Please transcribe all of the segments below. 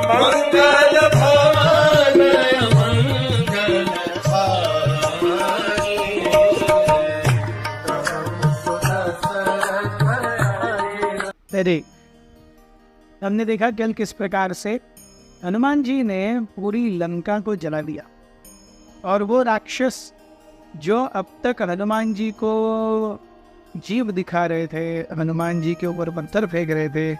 मंगल भवन मंगल हारी। अरे हमने देखा कल किस प्रकार से हनुमान जी ने पूरी लंका को जला दिया, और वो राक्षस जो अब तक हनुमान जी को जीव दिखा रहे थे, हनुमान जी के ऊपर पत्थर फेंक रहे थे,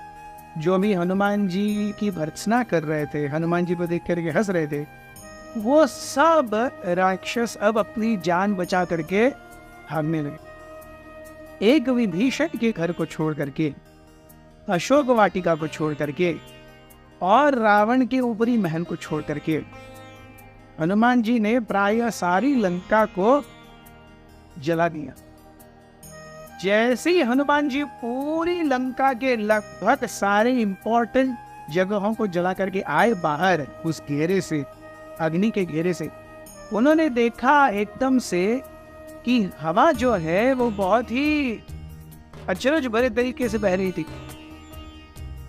जो भी हनुमान जी की भर्त्सना कर रहे थे, हनुमान जी को देख करके हंस रहे थे, वो सब राक्षस अब अपनी जान बचा करके भागने लगे। एक विभीषण के घर को छोड़ करके, अशोक वाटिका को छोड़ करके और रावण के ऊपरी महल को छोड़ करके हनुमान जी ने प्राय सारी लंका को जला दिया। जैसे ही हनुमान जी पूरी लंका के लगभग सारे इंपॉर्टेंट जगहों को जला करके आए बाहर उस घेरे से, अग्नि के घेरे से, उन्होंने देखा एकदम से कि हवा जो है वो बहुत ही अचरज भरे तरीके से बह रही थी,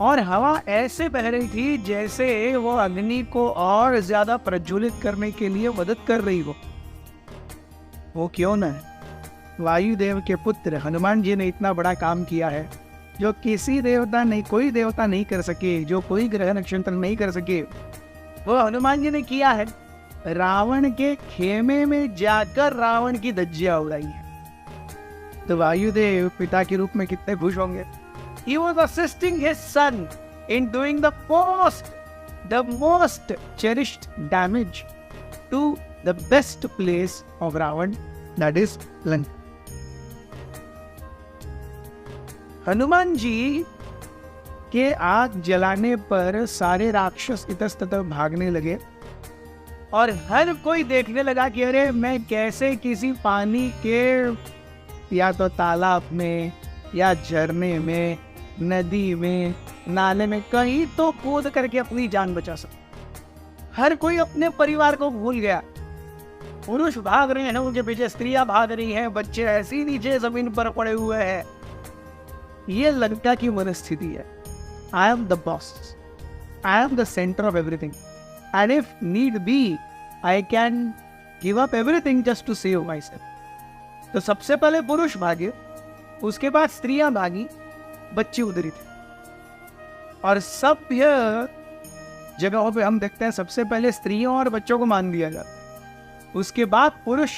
और हवा ऐसे बह रही थी जैसे वो अग्नि को और ज्यादा प्रज्वलित करने के लिए मदद कर रही हो। वो क्यों न है, वायुदेव के पुत्र हनुमान जी ने इतना बड़ा काम किया है जो किसी देवता नहीं, कोई देवता नहीं कर सके, जो कोई ग्रह नक्षत्र नहीं कर सके, वो हनुमान जी ने किया है। रावण के खेमे में जाकर रावण की धज्जियां उड़ाई है। तो वायुदेव पिता के रूप में कितने खुश होंगे। He was assisting his son in doing the most cherished damage to the best place of Ravan, that is Lanka. Hanuman ji के आग जलाने पर सारे राक्षस इतस्ततः भागने लगे, और हर कोई देखने लगा कि अरे मैं कैसे किसी पानी के या तो तालाब में या झरने में, नदी में, नाले में कहीं तो कूद करके अपनी जान बचा सकता। हर कोई अपने परिवार को भूल गया। पुरुष भाग रहे हैं, उनके पीछे स्त्रियां भाग रही हैं, बच्चे ऐसे ही नीचे जमीन पर पड़े हुए हैं। ये लंका की मनस्थिति है। I am the boss, I am the centre of everything, and if need be I can give up everything just to save my self. तो सबसे पहले पुरुष भागे, उसके बाद स्त्रियां भागी, बच्चे उधरी थे, और सब जगहों पे हम देखते हैं सबसे पहले स्त्रियों और बच्चों को मान दिया जाता है, उसके बाद पुरुष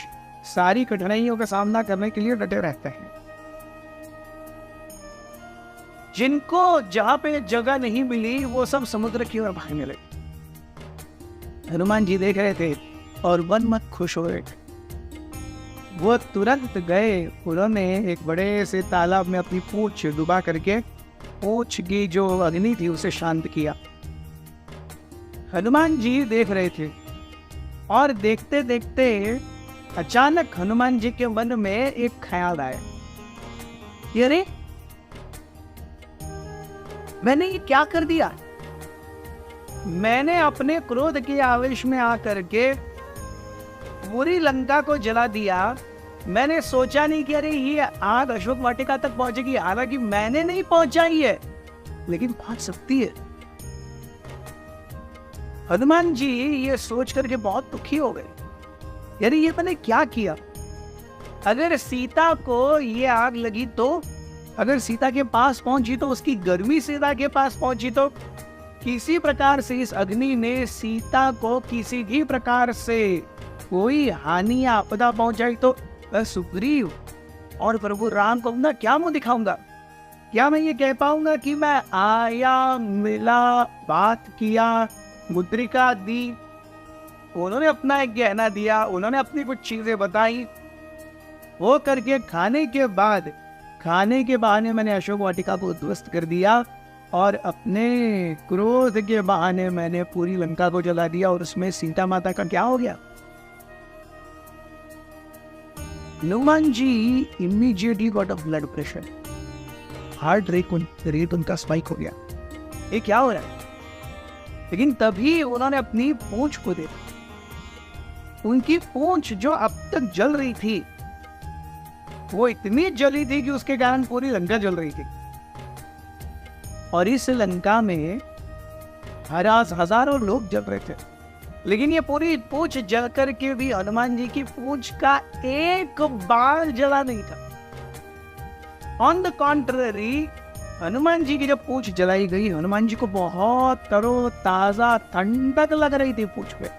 सारी कठिनाइयों का सामना करने के लिए डटे रहते हैं। जिनको जहां पे जगह नहीं मिली वो सब समुद्र की ओर भागने लगे। हनुमान जी देख रहे थे और मन मत खुश हो रहे थे। वो तुरंत गए, उन्होंने एक बड़े से तालाब में अपनी पूंछ डुबा करके पूंछ की जो अग्नि थी उसे शांत किया। हनुमान जी देख रहे थे, और देखते देखते अचानक हनुमान जी के मन में एक ख्याल आया, अरे मैंने ये क्या कर दिया। मैंने अपने क्रोध के आवेश में आकर के पूरी लंका को जला दिया। मैंने सोचा नहीं कि अरे ये आग अशोक वाटिका तक पहुंचेगी, हालांकि मैंने नहीं पहुंचाई है, लेकिन पहुंच सकती है। हनुमान जी ये सोच करके बहुत दुखी हो गए, यार ये मैंने क्या किया। अगर सीता को ये आग लगी तो, अगर सीता के पास पहुंची तो, उसकी गर्मी सीता के पास पहुंची तो, किसी प्रकार से इस अग्नि ने सीता को किसी भी प्रकार से कोई हानि या आपदा पहुंचाई तो सुग्रीव और प्रभु राम को ना क्या मुंह दिखाऊंगा। क्या मैं ये कह पाऊंगा कि मैं आया, मिला, बात किया, मुद्रिका दी, उन्होंने अपना एक गहना दिया, उन्होंने अपनी कुछ चीजें बताई, वो करके खाने के बहाने मैंने अशोक वाटिका को ध्वस्त कर दिया, और अपने क्रोध के बहाने मैंने पूरी लंका को जला दिया, और उसमें सीता माता का क्या हो गया। Hanuman ji immediately got a blood pressure, heart rate उनका स्पाइक हो गया, ये क्या हो रहा है। लेकिन तभी उन्होंने अपनी पूंछ को देखा। उनकी पूंछ जो अब तक जल रही थी वो इतनी जली थी कि उसके कारण पूरी लंका जल रही थी। और इस लंका में हजारों लोग जल रहे थे, लेकिन ये पूरी पूंछ जल कर के भी हनुमान जी की पूंछ का एक बाल जला नहीं था। On the contrary, Hanuman ji की जब पूंछ जलाई गई, हनुमान जी को बहुत तरोताजा ठंडक लग रही थी पूंछ पे।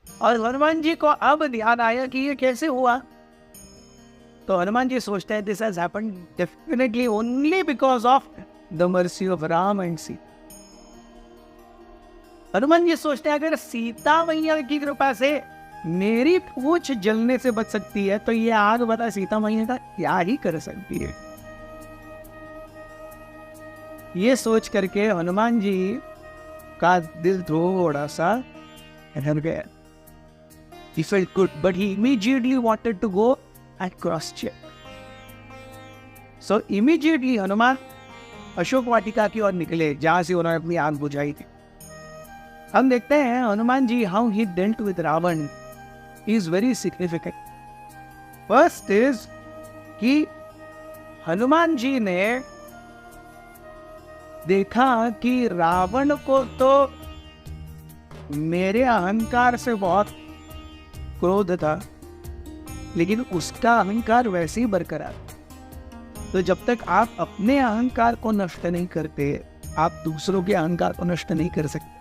और हनुमान जी को अब ध्यान आया कि ये कैसे हुआ। तो हनुमान जी सोचते हैं this has happened definitely only because of the mercy of Ram and Sita. Hanuman ji सोचते हैं अगर सीता मैया की कृपा से मेरी पूंछ जलने से बच सकती है, तो ये आग बता सीता मैया का क्या ही कर सकती है। ये सोच करके हनुमान जी का दिल थोड़ा सा हिल गया। He felt good, but he immediately wanted to go and cross check. So immediately Hanuman Ashok Vatika की ओर निकले, जहां से उन्होंने अपनी आग बुझाई थी। हम देखते हैं Hanuman ji how he dealt with Ravan is very significant. First is कि हनुमान जी ने देखा कि रावण को तो मेरे अहंकार से बहुत क्रोध था, लेकिन उसका अहंकार वैसे ही बरकरार। तो जब तक आप अपने अहंकार को नष्ट नहीं करते, आप दूसरों के अहंकार को नष्ट नहीं कर सकते।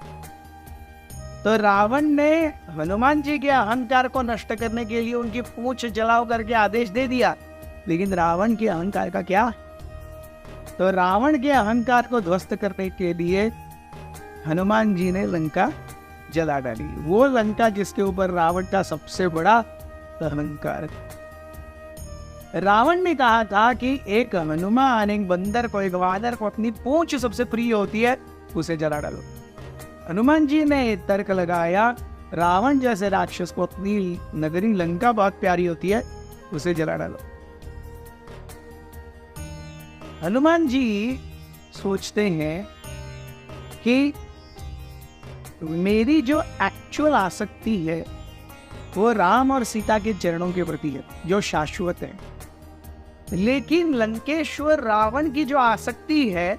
तो रावण ने हनुमान जी के अहंकार को नष्ट करने के लिए उनकी पूंछ जलाओ करके आदेश दे दिया, लेकिन रावण के अहंकार का क्या? तो रावण के अहंकार को ध्वस्त करने के लिए हनुमान जी ने लंका जला डाली। वो लंका जिसके ऊपर रावण का सबसे बड़ा अहंकार। रावण ने कहा था कि एक हनुमान, एक बंदर को, एक वानर को अपनी पूंछ सबसे प्रिय होती है, उसे जला डालो। हनुमान जी ने तर्क लगाया, रावण जैसे राक्षस को अपनी नगरी लंका बहुत प्यारी होती है, उसे जला डालो। हनुमान जी सोचते हैं कि मेरी जो एक्चुअल आसक्ति है वो राम और सीता के चरणों के प्रति है, जो शाश्वत है। लेकिन लंकेश्वर रावण की जो आसक्ति है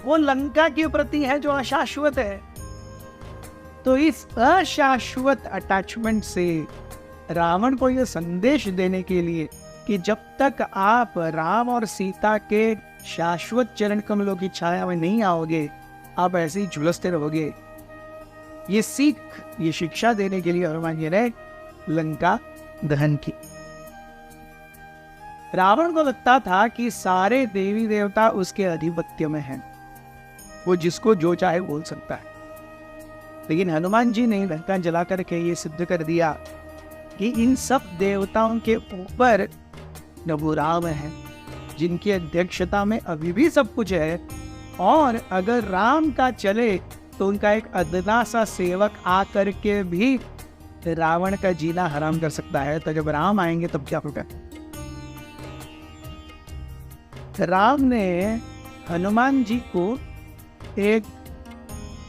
वो लंका के प्रति है, जो अशाश्वत है। तो इस अशाश्वत अटैचमेंट से रावण को यह संदेश देने के लिए कि जब तक आप राम और सीता के शाश्वत चरण कमलों की छाया में नहीं आओगे, आप ऐसे ही झुलसते रहोगे, ये सीख, ये शिक्षा देने के लिए हनुमान जी ने लंका दहन की। रावण को लगता था कि सारे देवी देवता उसके आधिपत्य में हैं, वो जिसको जो चाहे बोल सकता है। लेकिन हनुमान जी ने लंका जला करके ये सिद्ध कर दिया कि इन सब देवताओं के ऊपर प्रभु राम है, जिनकी अध्यक्षता में अभी भी सब कुछ है। और अगर राम का चले तो उनका एक अदना सा सेवक आ करके भी रावण का जीना हराम कर सकता है। तो जब राम आएंगे तब क्या होगा? राम ने हनुमान जी को एक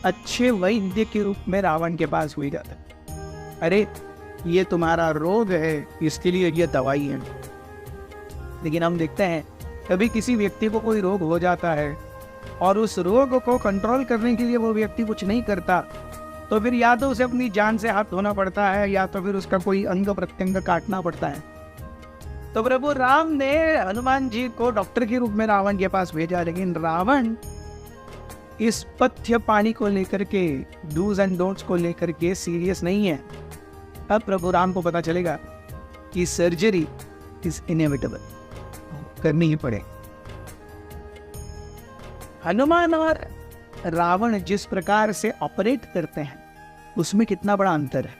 अच्छे वैद्य के रूप में रावण के पास हुई जाता है। अरे ये तुम्हारा रोग है, इसके लिए ये दवाई है। लेकिन हम देखते हैं कभी किसी व्यक्ति को कोई रोग हो जाता है और उस रोग को कंट्रोल करने के लिए वो व्यक्ति कुछ नहीं करता, तो फिर या तो उसे अपनी जान से हाथ धोना पड़ता है या तो फिर उसका कोई अंग प्रत्यंग काटना पड़ता है। तो प्रभु राम ने हनुमान जी को डॉक्टर के रूप में रावण के पास भेजा, लेकिन रावण इस पथ्य पानी को लेकर के, डूज एंड डोंट्स को लेकर के सीरियस नहीं है। अब प्रभु राम को पता चलेगा कि सर्जरी इज इनएविटेबल, करनी ही पड़े। हनुमान और रावण जिस प्रकार से ऑपरेट करते हैं उसमें कितना बड़ा अंतर है।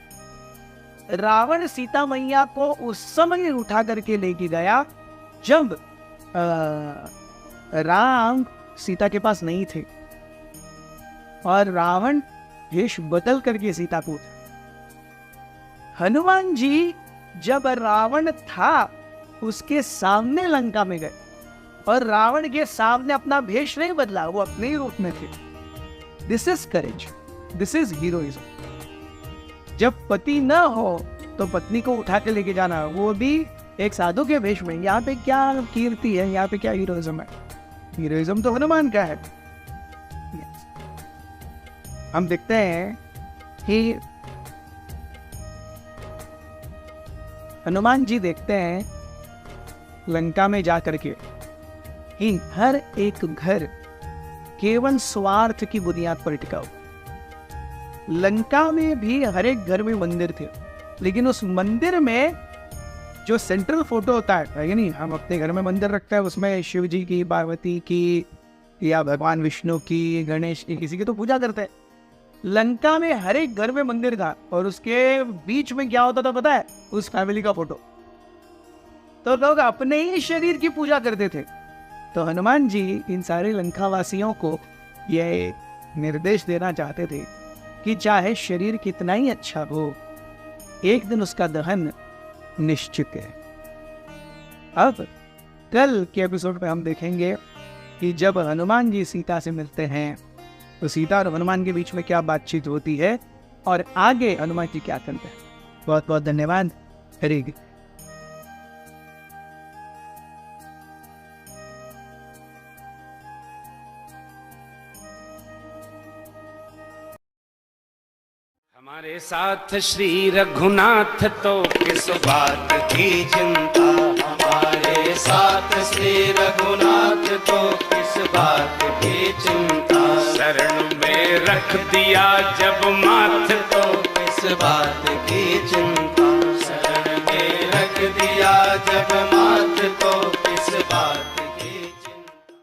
रावण सीता मैया को उस समय उठा करके लेके गया जब राम सीता के पास नहीं थे, और रावण वेश बदल करके सीता को। हनुमान जी जब रावण था उसके सामने लंका में गए और रावण के सामने अपना भेष नहीं बदला, वो अपने ही रूप में थे। This is courage, this is heroism. जब पति न हो तो पत्नी को उठा के लेके जाना, वो भी एक साधु के वेश में। यहाँ पे क्या कीर्ति है, यहाँ पे क्या हीरोइज्म है? हीरोइज्म तो हनुमान का है। हम देखते हैं कि हनुमान जी देखते हैं लंका में जा करके कि हर एक घर केवल स्वार्थ की बुनियाद पर टिका हुआ। लंका में भी हर एक घर में मंदिर थे, लेकिन उस मंदिर में जो सेंट्रल फोटो होता है कि नहीं, हम अपने घर में मंदिर रखते हैं, उसमें शिव जी की, पार्वती की, या भगवान विष्णु की, गणेश की, किसी की तो पूजा करते हैं। लंका में हर एक घर में मंदिर था और उसके बीच में क्या होता था पता है? उस फैमिली का फोटो। तो लोग अपने ही शरीर की पूजा करते थे। तो हनुमान जी इन सारे लंका वासियों को यह निर्देश देना चाहते थे कि चाहे शरीर कितना ही अच्छा हो, एक दिन उसका दहन निश्चित है। अब कल के एपिसोड में हम देखेंगे कि जब हनुमान जी सीता से मिलते हैं तो सीता और हनुमान के बीच में क्या बातचीत होती है और आगे हनुमान जी क्या करते हैं। बहुत बहुत धन्यवाद। हरे कृष्ण। हमारे साथ श्री रघुनाथ तो किस बात की चिंता, हमारे साथ श्री रघुनाथ तो किस बात की चिंता, शरण में रख दिया जब माथ तो किस बात की चिंता, शरण में रख दिया जब माथ तो